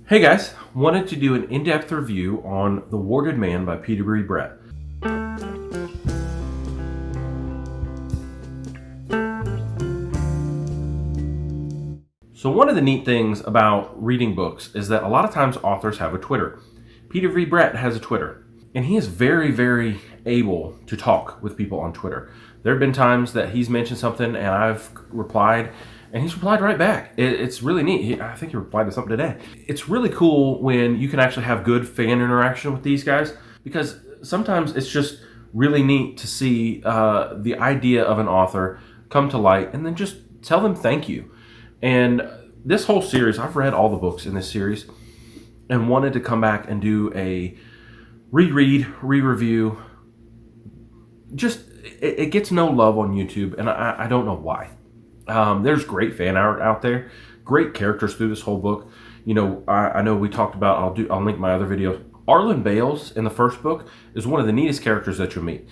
Hey guys, wanted to do an in-depth review on The Warded Man by Peter Brett. So one of the neat things about reading books is that a lot of times authors have a Twitter. Peter Brett has a Twitter, and he is very, very able to talk with people on Twitter. There have been times that he's mentioned something and I've replied, and he's replied right back. It's really neat. I think he replied to something today. It's really cool when you can actually have good fan interaction with these guys, because sometimes it's just really neat to see the idea of an author come to light and then just tell them thank you. And this whole series, I've read all the books in this series and wanted to come back and do a reread, re-review. Just, it gets no love on YouTube, and I don't know why. There's great fan art out there, great characters through this whole book. You know, I know we talked about, I'll link my other videos. Arlen Bales in the first book is one of the neatest characters that you'll meet.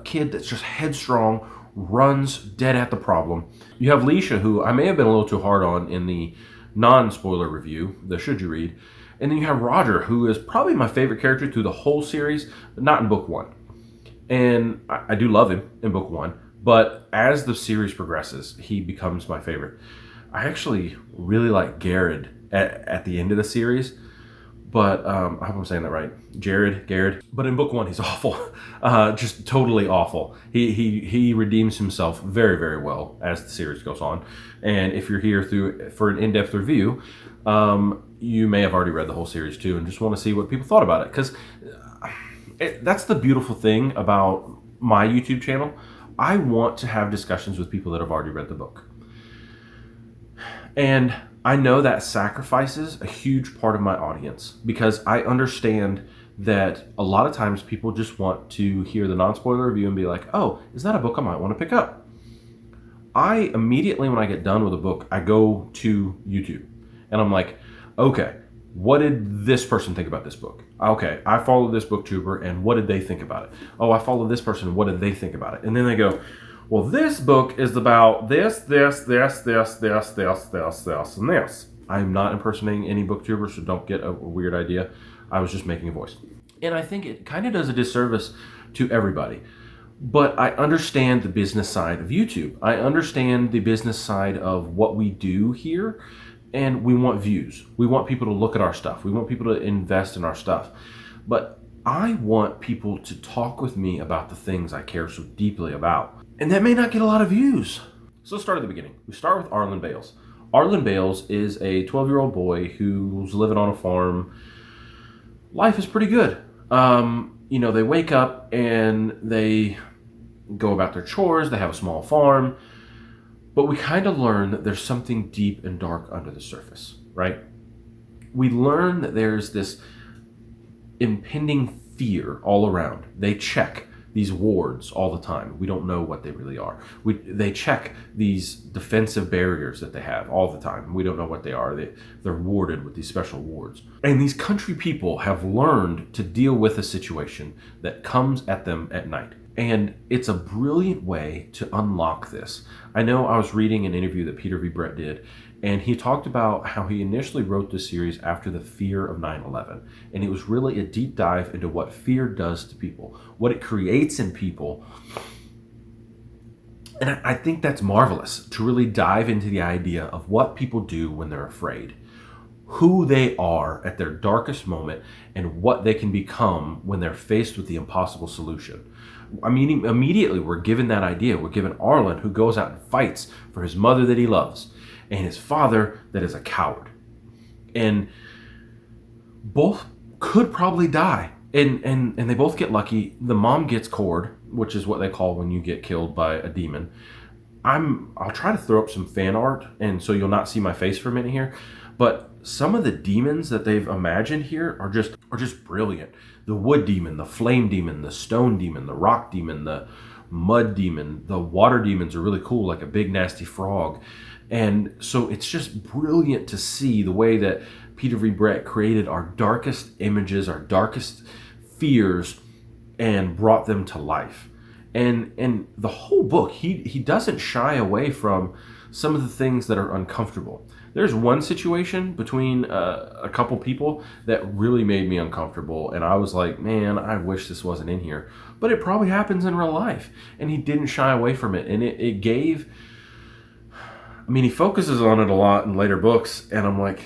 Kid that's just headstrong, runs dead at the problem. You have Leisha, who I may have been a little too hard on in the non-spoiler review, the Should You Read. And then you have Roger, who is probably my favorite character through the whole series, but not in book one. And I do love him in book one, but as the series progresses, he becomes my favorite. I actually really like Garrett at the end of the series, but I hope I'm saying that right. Garrett. But in book one, he's awful, just totally awful. He redeems himself very, very well as the series goes on. And if you're here for an in-depth review, you may have already read the whole series too, and just want to see what people thought about it, because that's the beautiful thing about my YouTube channel. I want to have discussions with people that have already read the book. And I know that sacrifices a huge part of my audience, because I understand that a lot of times people just want to hear the non-spoiler review and be like, oh, is that a book I might want to pick up? I immediately, when I get done with a book, I go to YouTube and I'm like, okay, what did this person think about this book? Okay, I followed this booktuber, and what did they think about it? Oh, I followed this person, what did they think about it? And then they go, well, this book is about this, and this. I'm not impersonating any booktuber, so don't get a weird idea. I was just making a voice. And I think it kind of does a disservice to everybody. But I understand the business side of YouTube. I understand the business side of what we do here. And we want views. We want people to look at our stuff. We want people to invest in our stuff. But I want people to talk with me about the things I care so deeply about. And that may not get a lot of views. So let's start at the beginning. We start with Arlen Bales. Arlen Bales is a 12-year-old boy who's living on a farm. Life is pretty good. They wake up and they go about their chores. They have a small farm. But we kind of learn that there's something deep and dark under the surface, right? We learn that there's this impending fear all around. They check these wards all the time. We don't know what they really are. They check these defensive barriers that they have all the time. We don't know what they are. They're warded with these special wards. And these country people have learned to deal with a situation that comes at them at night. And it's a brilliant way to unlock this. I know I was reading an interview that Peter Brett did, and he talked about how he initially wrote this series after the fear of 9/11. And it was really a deep dive into what fear does to people, what it creates in people. And I think that's marvelous, to really dive into the idea of what people do when they're afraid, who they are at their darkest moment, and what they can become when they're faced with the impossible solution. I mean, immediately we're given that idea. We're given Arlen, who goes out and fights for his mother that he loves, and his father that is a coward. And both could probably die. And they both get lucky. The mom gets cored, which is what they call when you get killed by a demon. I'll try to throw up some fan art, and so you'll not see my face for a minute here. But some of the demons that they've imagined here are just brilliant. The wood demon, the flame demon, the stone demon, the rock demon, the mud demon, the water demons are really cool, like a big nasty frog. And so it's just brilliant to see the way that Peter Brett created our darkest images, our darkest fears, and brought them to life. And the whole book, he doesn't shy away from some of the things that are uncomfortable. There's one situation between a couple people that really made me uncomfortable, and I was like, man, I wish this wasn't in here. But it probably happens in real life, and he didn't shy away from it. And it gave, I mean, he focuses on it a lot in later books, and I'm like,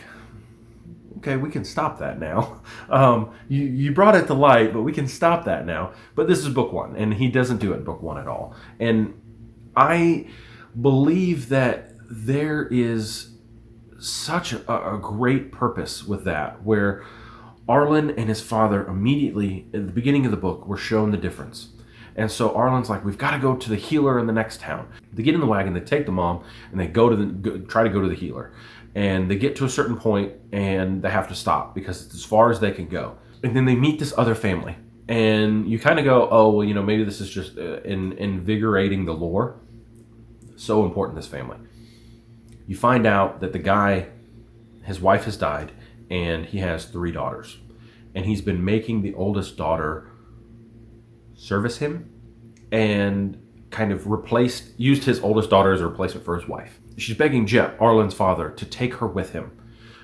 okay, we can stop that now. You brought it to light, but we can stop that now. But this is book one, and he doesn't do it in book one at all. And I believe that there is such a great purpose with that, where Arlen and his father immediately at the beginning of the book were shown the difference. And so Arlen's like, we've got to go to the healer in the next town. They get in the wagon, they take the mom, and they try to go to the healer. And they get to a certain point, and they have to stop because it's as far as they can go. And then they meet this other family, and you kind of go, oh, well, maybe this is just invigorating the lore. So important, this family. You find out that the guy, his wife has died, and he has 3 daughters. And he's been making the oldest daughter service him, and kind of used his oldest daughter as a replacement for his wife. She's begging Jep, Arlen's father, to take her with him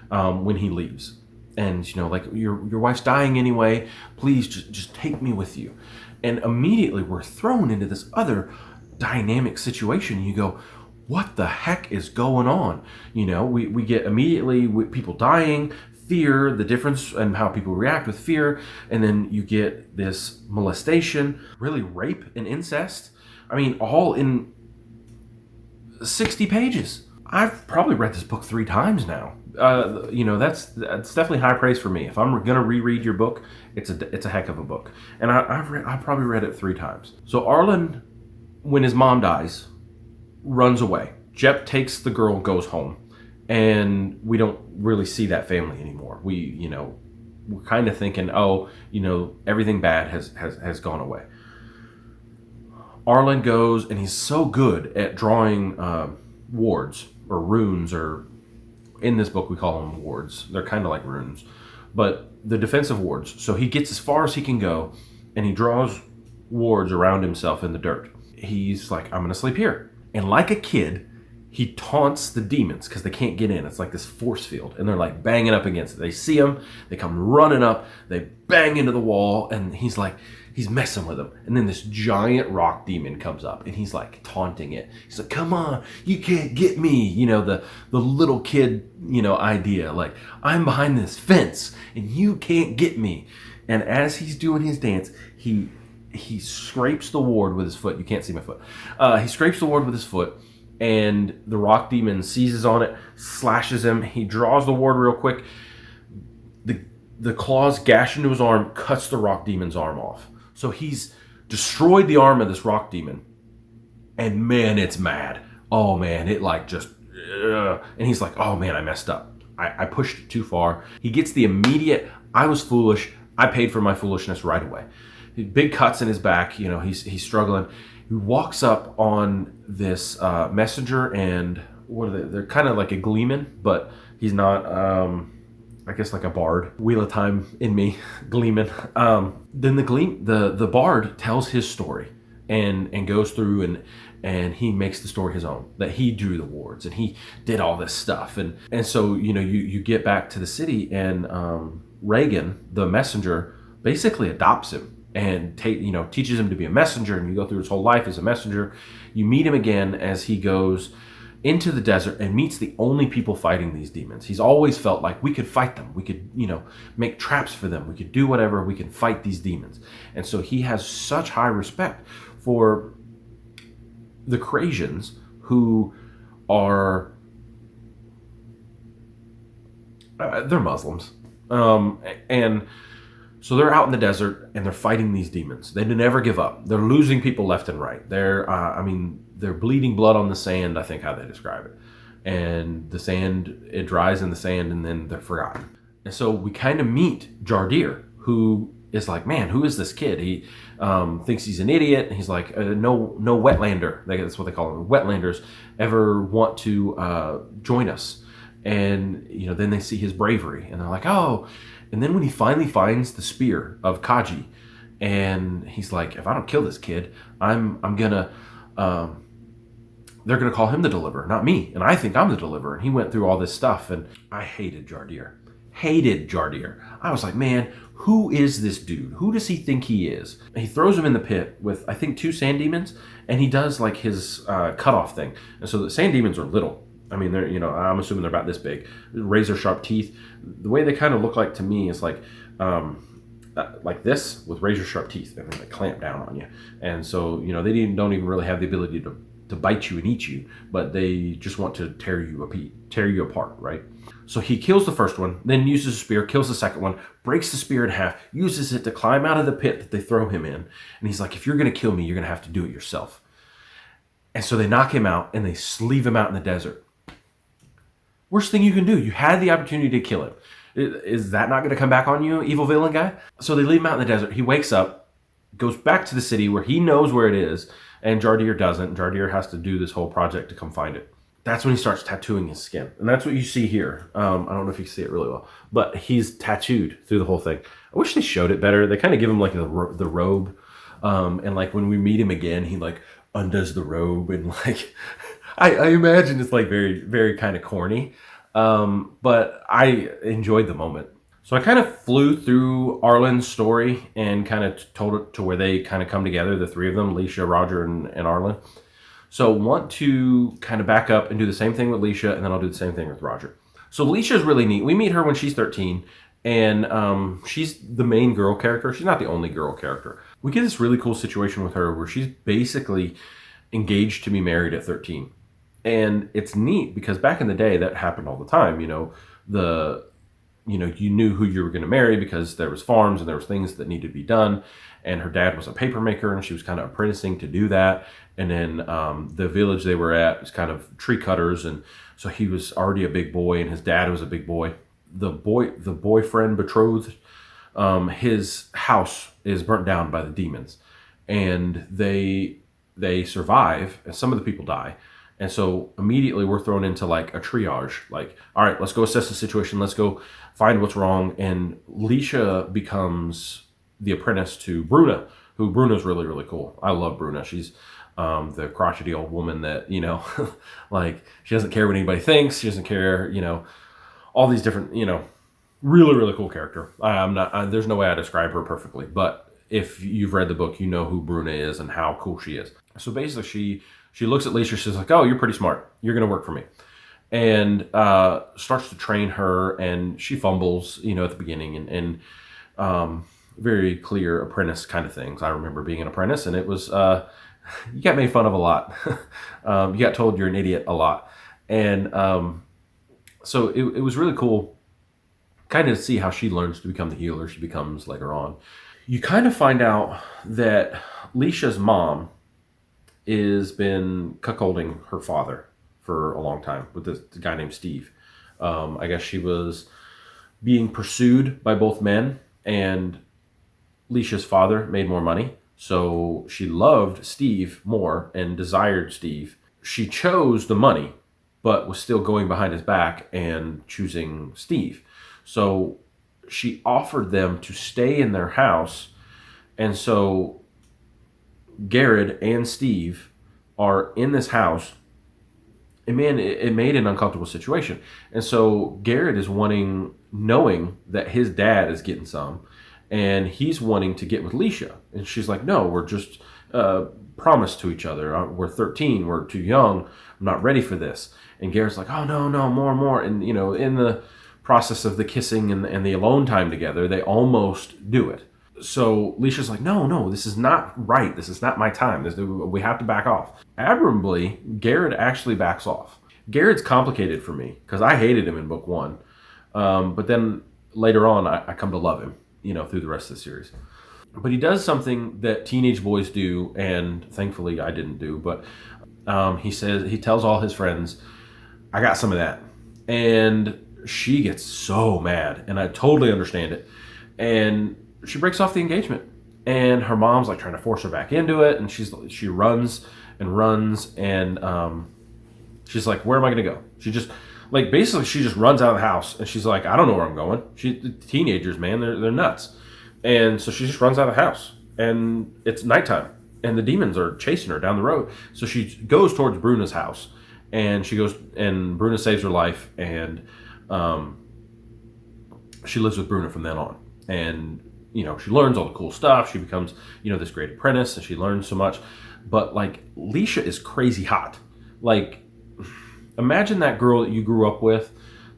when he leaves. And, like, your wife's dying anyway, please just take me with you. And immediately we're thrown into this other dynamic situation. You go, what the heck is going on? We get immediately people dying, fear, the difference and how people react with fear, and then you get this molestation, really rape and incest. I mean, all in 60 pages. I've probably read this book 3 times now. That's definitely high praise for me. If I'm gonna reread your book, it's a heck of a book, and I've probably read it 3 times. So Arlen, when his mom dies, runs away. Jep takes the girl, goes home, and we don't really see that family anymore. We're kind of thinking, oh, everything bad has gone away. Arlen goes, and he's so good at drawing wards or runes, or in this book we call them wards. They're kind of like runes, but the defensive wards. So he gets as far as he can go, and he draws wards around himself in the dirt. He's like, I'm going to sleep here. And like a kid, he taunts the demons because they can't get in. It's like this force field, and they're like banging up against it. They see him, they come running up, they bang into the wall, and he's messing with them. And then this giant rock demon comes up, and he's like taunting it. He's like, come on, you can't get me. The little kid, idea, like, I'm behind this fence and you can't get me. And as he's doing his dance, he scrapes the ward with his foot. You can't see my foot. He scrapes the ward with his foot, and the rock demon seizes on it, slashes him. He draws the ward real quick. The claws gash into his arm, cuts the rock demon's arm off. So he's destroyed the arm of this rock demon, and man, it's mad. Oh man, it like just, and he's like, oh man, I messed up. I pushed it too far. He gets the immediate, I was foolish. I paid for my foolishness right away. Big cuts in his back. He's struggling. He walks up on this messenger, and what are they? They're kind of like a gleeman, but he's not. I guess like a bard. Wheel of Time in me, gleeman. Then the bard tells his story and goes through and he makes the story his own, that he drew the wards and he did all this stuff. And so, you get back to the city, and Reagan, the messenger, basically adopts him and teaches him to be a messenger, and you go through his whole life as a messenger. You meet him again as he goes into the desert and meets the only people fighting these demons. He's always felt like we could fight them. We could, make traps for them. We could do whatever. We can fight these demons. And so he has such high respect for the Crasians, who are, they're Muslims. And so they're out in the desert, and they're fighting these demons. They never give up. They're losing people left and right. They're bleeding blood on the sand, I think how they describe it. And the sand, it dries in the sand, and then they're forgotten. And so we kind of meet Jardir, who is like, man, who is this kid? He thinks he's an idiot. And he's like, no wetlander. That's what they call them. Wetlanders ever want to join us. And, then they see his bravery, and they're like, oh. And then when he finally finds the spear of Kaji, and he's like, if I don't kill this kid, I'm gonna, they're going to call him the deliverer, not me. And I think I'm the deliverer. And he went through all this stuff, and I hated Jardir. Hated Jardir. I was like, man, who is this dude? Who does he think he is? And he throws him in the pit with, I think, 2 sand demons, and he does like his cutoff thing. And so the sand demons are little. I mean, they're, I'm assuming they're about this big. Razor sharp teeth. The way they kind of look like to me is like this with razor sharp teeth, and then they clamp down on you. And so, they don't even really have the ability to bite you and eat you, but they just want to tear you apart, right? So he kills the first one, then uses a spear, kills the second one, breaks the spear in half, uses it to climb out of the pit that they throw him in. And he's like, if you're going to kill me, you're going to have to do it yourself. And so they knock him out and they leave him out in the desert. Worst thing you can do. You had the opportunity to kill him. Is that not going to come back on you, evil villain guy? So they leave him out in the desert. He wakes up, goes back to the city where he knows where it is, and Jardir doesn't. Jardir has to do this whole project to come find it. That's when he starts tattooing his skin. And that's what you see here. I don't know if you can see it really well, but he's tattooed through the whole thing. I wish they showed it better. They kind of give him like the robe. And like when we meet him again, he like undoes the robe, and like, I imagine it's like very, very kind of corny. But I enjoyed the moment. So I kind of flew through Arlen's story and kind of told it to where they kind of come together, the 3 of them, Leisha, Roger, and Arlen. So want to kind of back up and do the same thing with Leisha, and then I'll do the same thing with Roger. So Leisha is really neat. We meet her when she's 13, and she's the main girl character. She's not the only girl character. We get this really cool situation with her where she's basically engaged to be married at 13. And it's neat because back in the day that happened all the time. You knew who you were going to marry because there was farms and there was things that needed to be done. And her dad was a paper maker, and she was kind of apprenticing to do that. And then the village they were at was kind of tree cutters, and so he was already a big boy, and his dad was a big boy. The boyfriend betrothed, his house is burnt down by the demons, and they survive, and some of the people die. And so immediately we're thrown into like a triage, like, all right, let's go assess the situation. Let's go find what's wrong. And Leisha becomes the apprentice to Bruna, who Bruna's really, really cool. I love Bruna. She's the crotchety old woman that, like she doesn't care what anybody thinks. She doesn't care, all these different, really, really cool character. There's no way I describe her perfectly, but if you've read the book, you know who Bruna is and how cool she is. So basically she looks at Leisha, she's like, oh, you're pretty smart. You're going to work for me. And starts to train her, and she fumbles, at the beginning, and very clear apprentice kind of things. I remember being an apprentice, and it was, you got made fun of a lot. You got told you're an idiot a lot. And so it was really cool kind of to see how she learns to become the healer she becomes later on. You kind of find out that Leisha's mom has been cuckolding her father for a long time with this guy named Steve. I guess she was being pursued by both men, and Leisha's father made more money. So she loved Steve more and desired Steve. She chose the money, but was still going behind his back and choosing Steve. So she offered them to stay in their house. And so Garrett and Steve are in this house. And man, it made an uncomfortable situation. And so Garrett is knowing that his dad is getting some, and he's wanting to get with Leisha. And she's like, no, we're just promised to each other. We're 13. We're too young. I'm not ready for this. And Garrett's like, oh, no, more. And, in the process of the kissing and the alone time together, they almost do it. So Leisha's like, no, this is not right. This is not my time. We have to back off. Admirably, Garrett actually backs off. Garrett's complicated for me because I hated him in book 1. But then later on, I come to love him, through the rest of the series. But he does something that teenage boys do, and thankfully I didn't do, but he tells all his friends, I got some of that. And she gets so mad, and I totally understand it. And she breaks off the engagement, and her mom's like trying to force her back into it, and she runs, and she's like, where am I going to go? She just runs out of the house, and she's like, I don't know where I'm going. Teenagers, man, they're nuts. And so she just runs out of the house, and it's nighttime. and the demons are chasing her down the road. So she goes towards Bruna's house, and she goes, and Bruna saves her life, and she lives with Bruna from then on. And she learns all the cool stuff. She becomes this great apprentice, and she learns so much. But like, Leisha is crazy hot. Like, imagine that girl that you grew up with,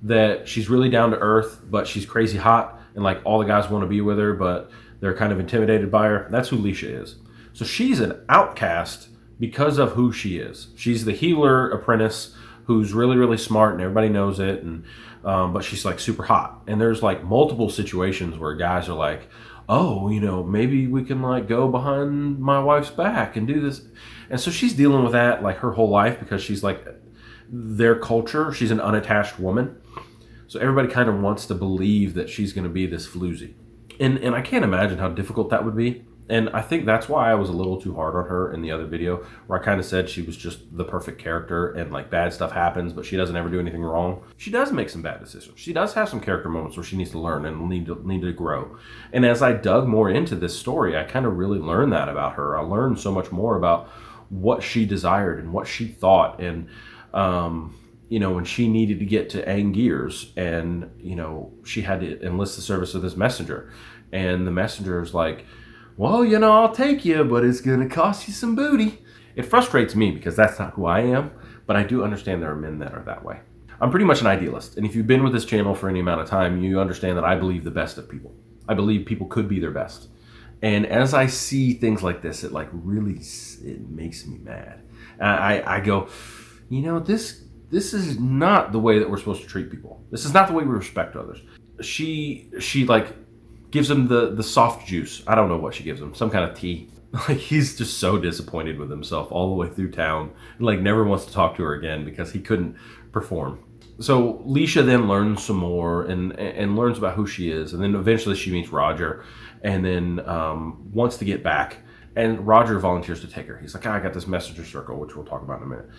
that she's really down to earth, but she's crazy hot, and like all the guys want to be with her, but they're kind of intimidated by her. That's who Leisha is. So she's an outcast because of who she is. She's the healer apprentice who's really, really smart, and everybody knows it, and but she's like super hot. And there's like multiple situations where guys are like, oh, maybe we can like go behind my wife's back and do this. And so she's dealing with that like her whole life, because she's like their culture. She's an unattached woman. So everybody kind of wants to believe that she's going to be this floozy. And I can't imagine how difficult that would be. And I think that's why I was a little too hard on her in the other video, where I kind of said she was just the perfect character, and like bad stuff happens, but she doesn't ever do anything wrong. She does make some bad decisions. She does have some character moments where she needs to learn and need to grow. And as I dug more into this story, I kind of really learned that about her. I learned so much more about what she desired and what she thought, and when she needed to get to Angiers, and she had to enlist the service of this messenger, and the messenger is like, well, I'll take you, but it's going to cost you some booty. It frustrates me because that's not who I am, but I do understand there are men that are that way. I'm pretty much an idealist, and if you've been with this channel for any amount of time, you understand that I believe the best of people. I believe people could be their best. And as I see things like this, it makes me mad. I go, this is not the way that we're supposed to treat people. This is not the way we respect others. She like gives him the soft juice. I don't know what she gives him. Some kind of tea. Like, he's just so disappointed with himself all the way through town. And like, never wants to talk to her again because he couldn't perform. So Leisha then learns some more and learns about who she is. And then eventually she meets Roger, and then wants to get back. And Roger volunteers to take her. He's like, I got this messenger circle, which we'll talk about in a minute.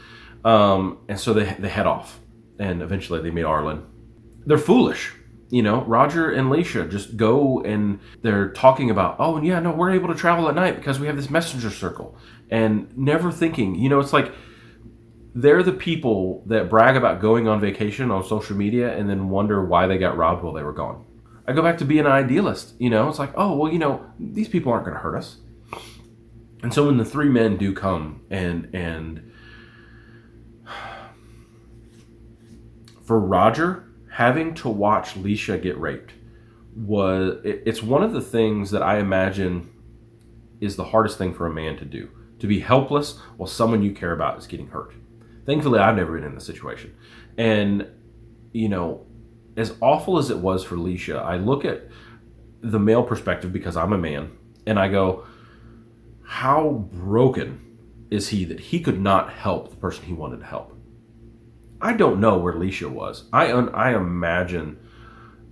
And so they head off. And eventually they meet Arlen. They're foolish. Roger and Leisha just go, and they're talking about, oh, and yeah, no, we're able to travel at night because we have this messenger circle. And never thinking, it's like they're the people that brag about going on vacation on social media and then wonder why they got robbed while they were gone. I go back to being an idealist. It's like, oh, well, these people aren't going to hurt us. And so when the three men do come, and for Roger, having to watch Leisha get raped it's one of the things that I imagine is the hardest thing for a man to do, to be helpless while someone you care about is getting hurt. Thankfully, I've never been in this situation. And, as awful as it was for Leisha, I look at the male perspective because I'm a man, and I go, how broken is he that he could not help the person he wanted to help? I don't know where Leisha was. I imagine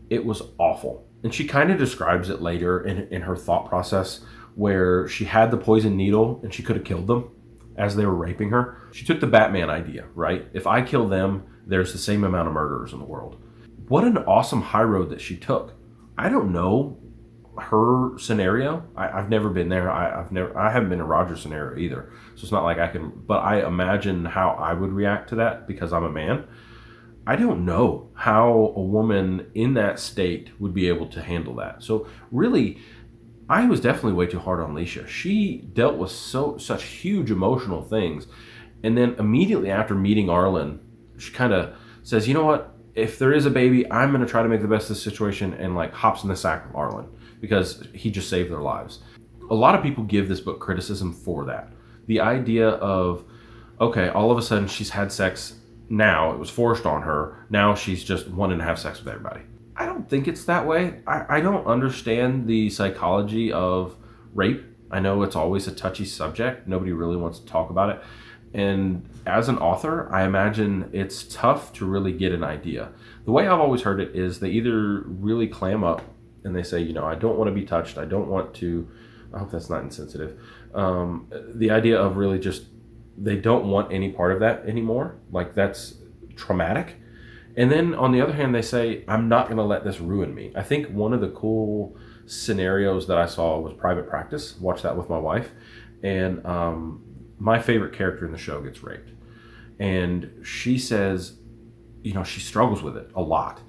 it was awful. And she kind of describes it later in her thought process, where she had the poison needle and she could have killed them as they were raping her. She took the Batman idea, right? If I kill them, there's the same amount of murderers in the world. What an awesome high road that she took. I don't know her scenario. I've never been there. I haven't been in Roger's scenario either. So it's not like I can, but I imagine how I would react to that because I'm a man. I don't know how a woman in that state would be able to handle that. So really, I was definitely way too hard on Leisha. She dealt with such huge emotional things. And then immediately after meeting Arlen, she kind of says, you know what? If there is a baby, I'm going to try to make the best of the situation, and like hops in the sack of Arlen because he just saved their lives. A lot of people give this book criticism for that. The idea of, okay, all of a sudden she's had sex now. It was forced on her. Now she's just wanting to have sex with everybody. I don't think it's that way. I don't understand the psychology of rape. I know it's always a touchy subject. Nobody really wants to talk about it. And as an author, I imagine it's tough to really get an idea. The way I've always heard it is they either really clam up and they say, I don't want to be touched. I don't want to, I hope that's not insensitive. The idea of really just, they don't want any part of that anymore. Like, that's traumatic. And then on the other hand, they say, I'm not going to let this ruin me. I think one of the cool scenarios that I saw was Private Practice. Watched that with my wife. and my favorite character in the show gets raped, and she says, she struggles with it a lot,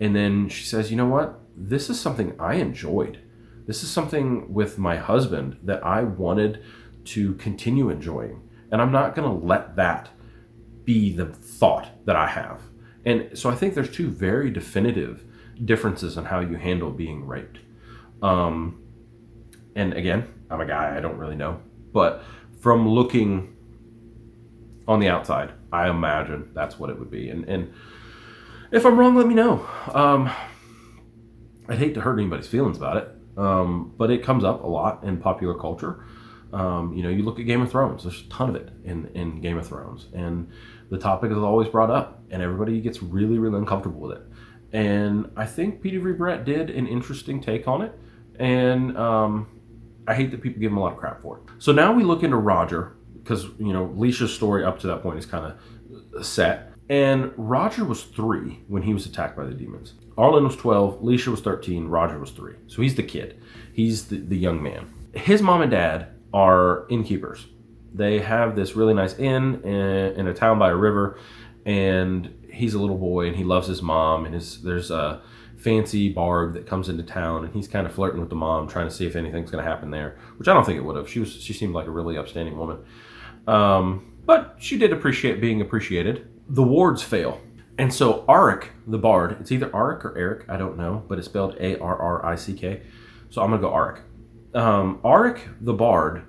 and then she says, you know what, this is something I enjoyed. This is something with my husband that I wanted to continue enjoying, and I'm not going to let that be the thought that I have. And so I think there's two very definitive differences in how you handle being raped. And again, I'm a guy, I don't really know. But from looking on the outside, I imagine that's what it would be. And if I'm wrong, let me know. I'd hate to hurt anybody's feelings about it, but it comes up a lot in popular culture. You look at Game of Thrones, there's a ton of it in Game of Thrones. And the topic is always brought up, and everybody gets really, really uncomfortable with it. And I think Peter V. Brett did an interesting take on it. And I hate that people give him a lot of crap for it. So now we look into Roger, because, Leisha's story up to that point is kind of set. And Roger was 3 when he was attacked by the demons. Arlen was 12, Leisha was 13, Roger was 3. So he's the kid. He's the young man. His mom and dad are innkeepers. They have this really nice inn in a town by a river, and he's a little boy and he loves his mom, and there's a fancy bard that comes into town, and he's kind of flirting with the mom, trying to see if anything's going to happen there, which I don't think it would have. She seemed like a really upstanding woman. But she did appreciate being appreciated. The wards fail. And so Arik, the bard, it's either Arik or Eric, I don't know, but it's spelled Arrick. So I'm going to go Arik. Arik, the bard,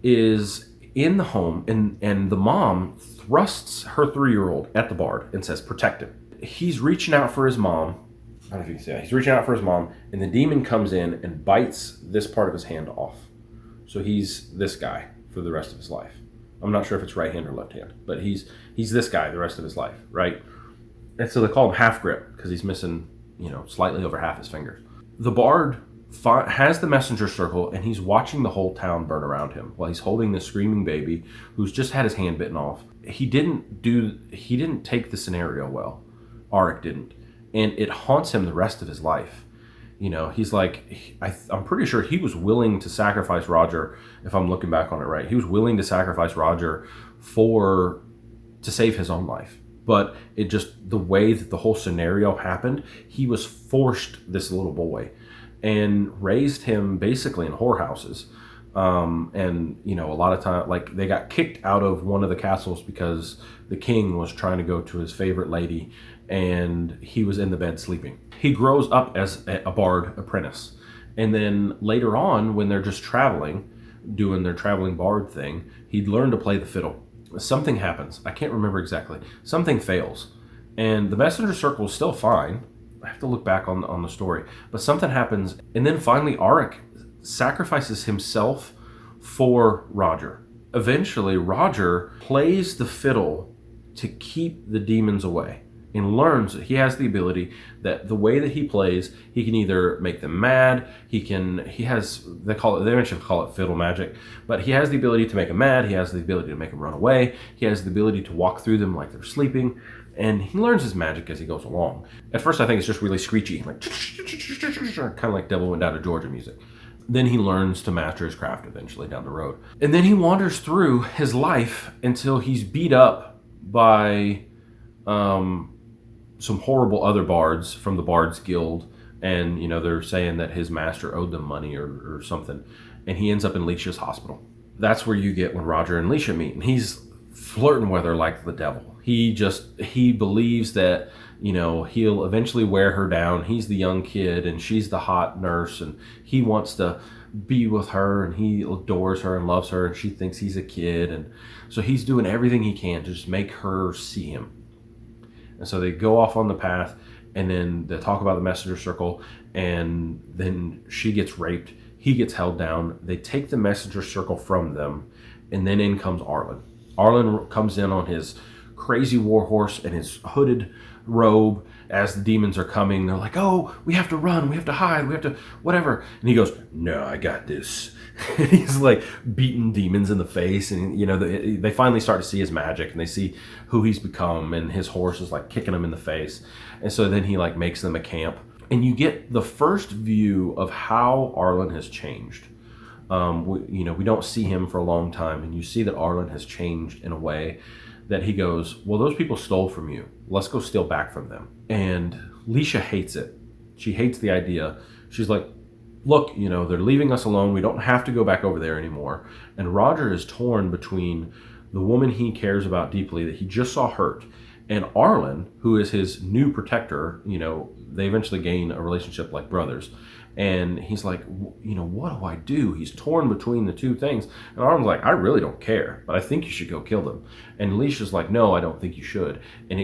is in the home, and the mom thrusts her 3-year-old at the bard and says, protect him. He's reaching out for his mom. I don't know if you can see that. He's reaching out for his mom, and the demon comes in and bites this part of his hand off. So he's this guy for the rest of his life. I'm not sure if it's right hand or left hand, but he's this guy the rest of his life, right? And so they call him half grip because he's missing, slightly over half his fingers. The bard has the messenger circle, and he's watching the whole town burn around him while he's holding this screaming baby who's just had his hand bitten off. He didn't take the scenario well. Arik didn't. And it haunts him the rest of his life. He's like, I'm pretty sure he was willing to sacrifice Roger, if I'm looking back on it right. He was willing to sacrifice Roger to save his own life. But it just, the way that the whole scenario happened, he was forced this little boy and raised him basically in whorehouses. A lot of time, like, they got kicked out of one of the castles because the king was trying to go to his favorite lady, and he was in the bed sleeping. He grows up as a bard apprentice. And then later on, when they're just traveling, doing their traveling bard thing, he'd learn to play the fiddle. Something happens. I can't remember exactly. Something fails. And the messenger circle is still fine. I have to look back on the story. But something happens. And then finally, Arik sacrifices himself for Roger. Eventually, Roger plays the fiddle to keep the demons away, and learns that he has the ability that the way that he plays, he can either make them mad, they eventually call it fiddle magic, but he has the ability to make them mad, he has the ability to make them run away, he has the ability to walk through them like they're sleeping, and he learns his magic as he goes along. At first I think it's just really screechy, like kind of like Devil Went Down to Georgia music. Then he learns to master his craft eventually down the road. And then he wanders through his life until he's beat up by some horrible other bards from the Bards Guild, and they're saying that his master owed them money or something, and he ends up in Leisha's hospital. That's where you get when Roger and Leisha meet, and he's flirting with her like the devil. He believes that he'll eventually wear her down. He's the young kid and she's the hot nurse, and he wants to be with her, and he adores her and loves her, and she thinks he's a kid, and so he's doing everything he can to just make her see him. And so they go off on the path, and then they talk about the messenger circle, and then she gets raped. He gets held down. They take the messenger circle from them, and then in comes Arlen. Arlen comes in on his crazy war horse and his hooded robe as the demons are coming. They're like, oh, we have to run, we have to hide, we have to whatever. And he goes, no, I got this. And he's like beating demons in the face, and they finally start to see his magic, and they see who he's become, and his horse is like kicking him in the face. And so then he like makes them a camp, and you get the first view of how Arlen has changed. We don't see him for a long time, and you see that Arlen has changed in a way that he goes, well, those people stole from you. Let's go steal back from them. And Leisha hates it. She hates the idea. She's like, look, they're leaving us alone. We don't have to go back over there anymore. And Roger is torn between the woman he cares about deeply that he just saw hurt, and Arlen, who is his new protector. They eventually gain a relationship like brothers. And he's like, what do I do? He's torn between the two things. And Arlen's like, I really don't care, but I think you should go kill them. And Alicia's like, no, I don't think you should. And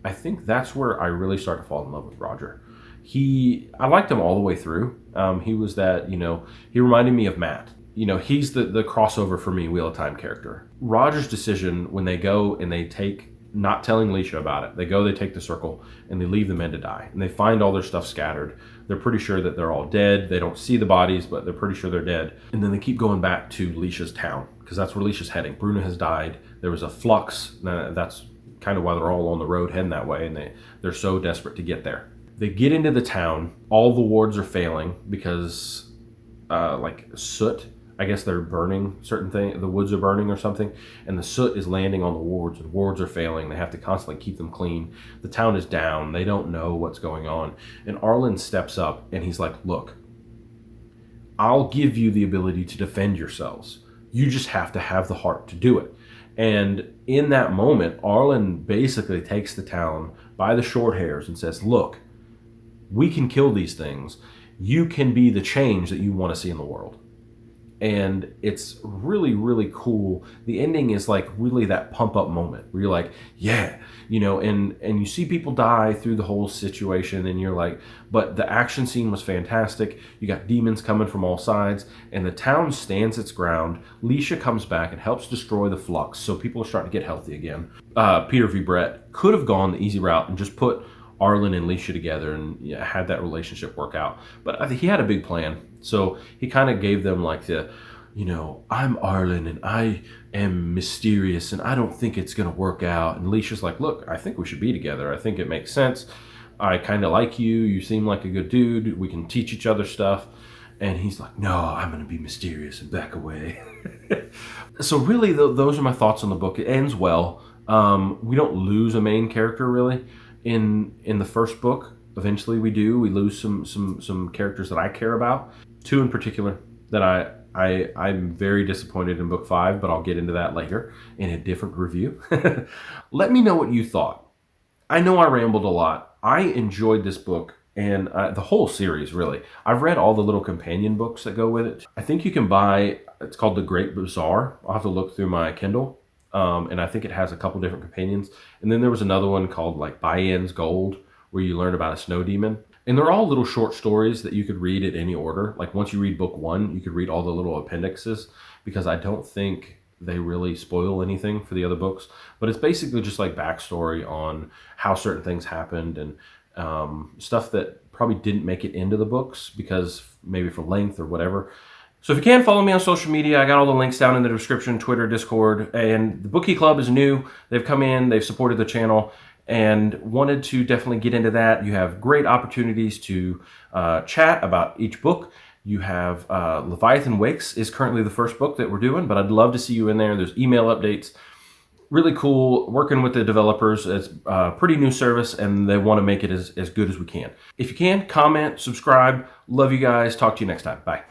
I think that's where I really start to fall in love with Roger. I liked him all the way through. He was that, he reminded me of Matt. He's the crossover for me, Wheel of Time character. Roger's decision when they go and they take, not telling Leisha about it, they take the circle and they leave the men to die. And they find all their stuff scattered. They're pretty sure that they're all dead. They don't see the bodies, but they're pretty sure they're dead. And then they keep going back to Leisha's town, because that's where Leisha's heading. Bruno has died. There was a flux. That's kind of why they're all on the road heading that way, and they're so desperate to get there. They get into the town. All the wards are failing because soot. I guess they're burning certain things. The woods are burning or something, and the soot is landing on the wards, and wards are failing. They have to constantly keep them clean. The town is down. They don't know what's going on. And Arlen steps up, and he's like, look, I'll give you the ability to defend yourselves. You just have to have the heart to do it. And in that moment, Arlen basically takes the town by the short hairs and says, look, we can kill these things. You can be the change that you want to see in the world. And it's really, really cool. The ending is like really that pump up moment where you're like, yeah, and you see people die through the whole situation, and you're like, but the action scene was fantastic. You got demons coming from all sides, and the town stands its ground. Leisha comes back and helps destroy the flux, so people are starting to get healthy again. Peter V. Brett could have gone the easy route and just put Arlen and Leisha together and had that relationship work out. But I think he had a big plan. So he kind of gave them like I'm Arlen and I am mysterious and I don't think it's going to work out. And Leisha's like, look, I think we should be together. I think it makes sense. I kind of like you. You seem like a good dude. We can teach each other stuff. And he's like, no, I'm going to be mysterious and back away. So really, those are my thoughts on the book. It ends well. We don't lose a main character really in the first book. Eventually we do. We lose some characters that I care about. Two in particular that I'm very disappointed in book 5, but I'll get into that later in a different review. Let me know what you thought. I know I rambled a lot. I enjoyed this book and the whole series, really. I've read all the little companion books that go with it. I think you can buy, it's called The Great Bazaar. I'll have to look through my Kindle. And I think it has a couple different companions. And then there was another one called like Bayan's Gold, where you learn about a snow demon. And they're all little short stories that you could read at any order. Like once you read book 1, you could read all the little appendixes, because I don't think they really spoil anything for the other books. But it's basically just like backstory on how certain things happened and stuff that probably didn't make it into the books because maybe for length or whatever. So if you can, follow me on social media. I got all the links down in the description, Twitter, Discord. And the Bookie Club is new. They've come in, they've supported the channel, and wanted to definitely get into that. You have great opportunities to chat about each book. You have Leviathan Wakes is currently the first book that we're doing, but I'd love to see you in there. There's email updates. Really cool working with the developers. It's a pretty new service, and they want to make it as good as we can. If you can, comment, subscribe. Love you guys. Talk to you next time. Bye.